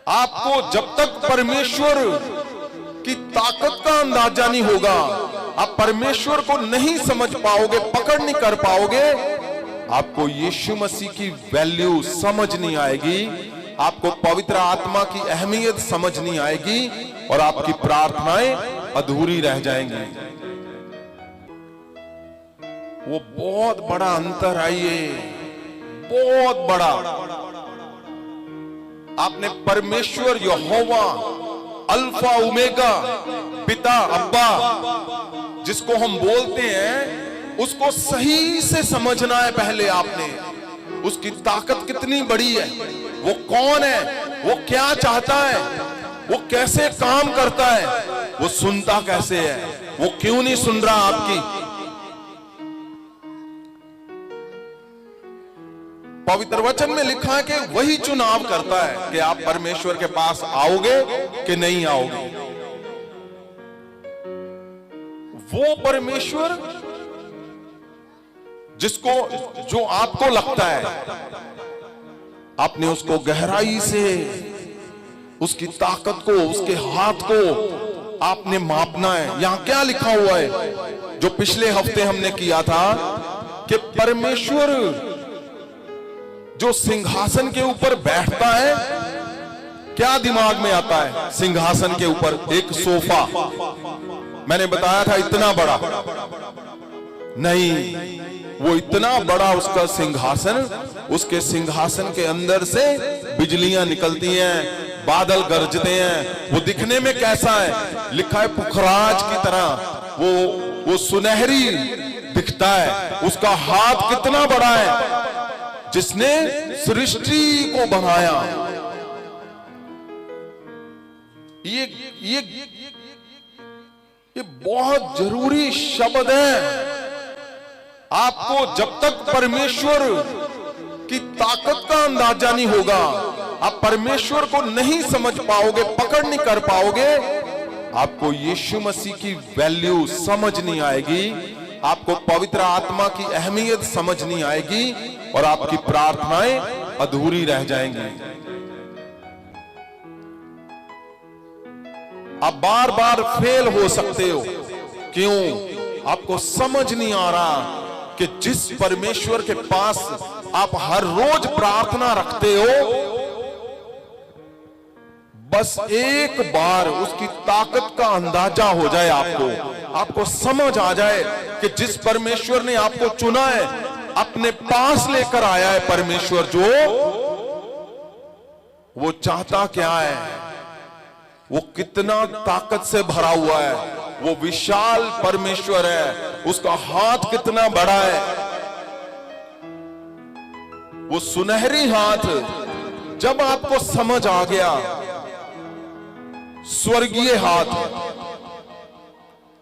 आपको जब तक परमेश्वर की ताकत का अंदाजा नहीं होगा, आप परमेश्वर को नहीं समझ पाओगे, पकड़ नहीं कर पाओगे, आपको यीशु मसीह की वैल्यू समझ नहीं आएगी, आपको पवित्र आत्मा की अहमियत समझ नहीं आएगी और आपकी प्रार्थनाएं अधूरी रह जाएंगी। वो बहुत बड़ा अंतर है, ये बहुत बड़ा। आपने परमेश्वर यहोवा अल्फा ओमेगा, पिता अब्बा जिसको हम बोलते हैं, उसको सही से समझना है। पहले आपने उसकी ताकत कितनी बड़ी है, वो कौन है, वो क्या चाहता है, वो कैसे काम करता है, वो सुनता कैसे है, वो क्यों नहीं सुन रहा आपकी। पवित्र वचन में लिखा है कि वही चुनाव करता है कि आप परमेश्वर के पास आओगे कि नहीं आओगे। वो परमेश्वर जिसको, जो आपको लगता है, आपने उसको गहराई से, उसकी ताकत को, उसके हाथ को आपने मापना है। यहां क्या लिखा हुआ है जो पिछले हफ्ते हमने किया था कि परमेश्वर जो सिंहासन के ऊपर बैठता है, क्या दिमाग में आता है? सिंहासन के ऊपर एक सोफा, मैंने बताया था इतना बड़ा नहीं, वो इतना बड़ा उसका सिंहासन, उसके सिंहासन के अंदर से बिजलियां निकलती हैं, बादल गरजते हैं। वो दिखने में कैसा है? लिखा है पुखराज की तरह, वो सुनहरी दिखता है। उसका हाथ कितना बड़ा है, जिसने सृष्टि को बनाया। ये बहुत जरूरी शब्द है। आपको जब तक परमेश्वर की ताकत का अंदाजा नहीं होगा, आप परमेश्वर को नहीं समझ पाओगे, पकड़ नहीं कर पाओगे, आपको यीशु मसीह की वैल्यू समझ नहीं आएगी, आपको पवित्र आत्मा की अहमियत समझ नहीं आएगी और आपकी प्रार्थनाएं अधूरी रह जाएंगी। आप बार बार फेल हो सकते हो। क्यों? आपको समझ नहीं आ रहा कि जिस परमेश्वर के पास आप हर रोज प्रार्थना रखते हो, बस एक बार उसकी ताकत का अंदाजा हो जाए, आपको समझ आ जाए कि जिस परमेश्वर ने आपको चुना है, अपने पास लेकर आया है, परमेश्वर जो वो चाहता क्या है, वो कितना ताकत से भरा हुआ है, वो विशाल परमेश्वर है, उसका हाथ कितना बड़ा है, वो सुनहरी हाथ। जब आपको समझ आ गया स्वर्गीय हाथ,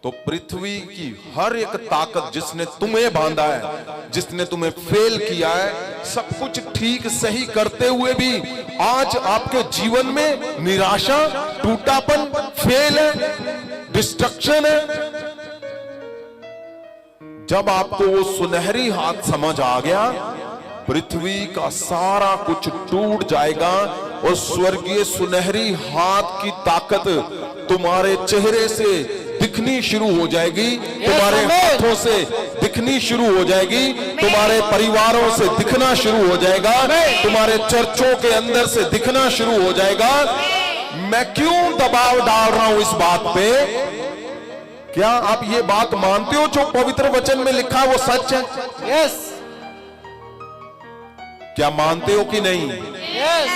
तो पृथ्वी की हर एक ताकत जिसने तुम्हें बांधा है, जिसने तुम्हें फेल किया है, सब कुछ ठीक सही करते हुए भी आज आपके जीवन में निराशा, टूटापन, फेल है, डिस्ट्रक्शन है, जब आपको वो सुनहरी हाथ समझ आ गया, पृथ्वी का सारा कुछ टूट जाएगा और स्वर्गीय सुनहरी हाथ की ताकत तुम्हारे चेहरे से दिखनी शुरू हो जाएगी, तुम्हारे हाथों से दिखनी शुरू हो जाएगी, तुम्हारे परिवारों से दिखना शुरू हो जाएगा, तुम्हारे चर्चों के अंदर से दिखना शुरू हो जाएगा। मैं क्यों दबाव डाल रहा हूं इस बात पे? क्या आप ये बात मानते हो जो पवित्र वचन में लिखा है वो सच है? यस। क्या मानते हो कि नहीं? यस।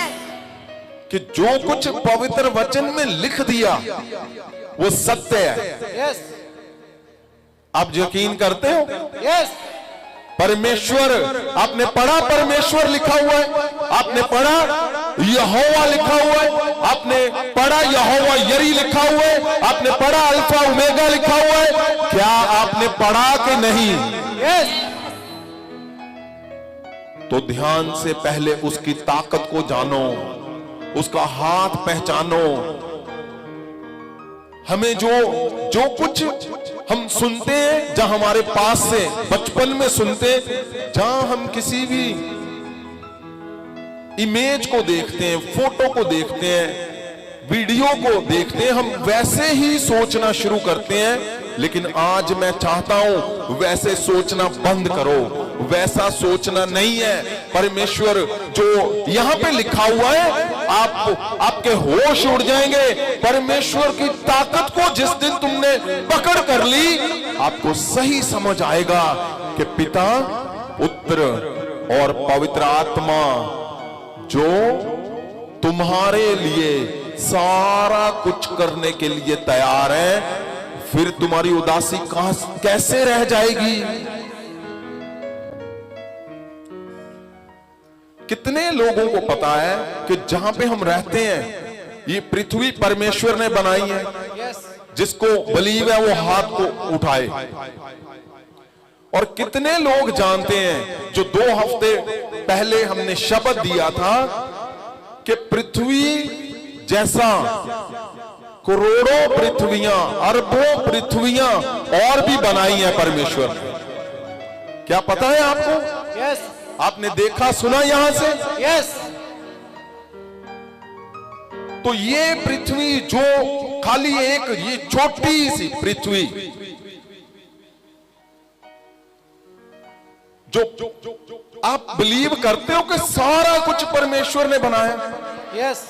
कि जो कुछ पवित्र वचन में लिख दिया वो सत्य है। यस। आप यकीन करते हो? यस। परमेश्वर, आपने पढ़ा परमेश्वर लिखा हुआ है, आपने पढ़ा यहोवा लिखा हुआ है, आपने पढ़ा यहोवा यरी लिखा हुआ है, आपने पढ़ा अल्फा ओमेगा लिखा हुआ है। क्या आपने पढ़ा कि नहीं? यस। तो ध्यान से पहले उसकी ताकत को जानो, उसका हाथ पहचानो। हमें जो कुछ हम सुनते हैं, जहां हमारे पास से बचपन में सुनते, जहां हम किसी भी इमेज को देखते हैं, फोटो को देखते हैं, वीडियो को देखते हैं, हम वैसे ही सोचना शुरू करते हैं। लेकिन आज मैं चाहता हूं वैसे सोचना बंद करो, वैसा सोचना नहीं है। परमेश्वर जो यहां पे लिखा हुआ है, आपके होश उड़ जाएंगे। परमेश्वर की ताकत को जिस दिन तुमने पकड़ कर ली, आपको सही समझ आएगा कि पिता, पुत्र और पवित्र आत्मा जो तुम्हारे लिए सारा कुछ करने के लिए तैयार है, फिर तुम्हारी उदासी कैसे रह जाएगी? कितने लोगों को पता है कि जहां पे हम रहते हैं, ये पृथ्वी परमेश्वर ने बनाई है। जिसको बिलीव है वो हाथ को उठाए। और कितने लोग जानते हैं, जो 2 हफ्ते पहले हमने शब्द दिया था कि पृथ्वी जैसा करोड़ों पृथ्वियां, अरबों पृथ्वियां और भी बनाई हैं परमेश्वर ने। क्या पता है आपको? यस। आपने देखा सुना यहां से? यस। तो ये पृथ्वी जो खाली एक ये छोटी सी पृथ्वी जो आप बिलीव करते हो कि सारा कुछ परमेश्वर ने बनाया। यस।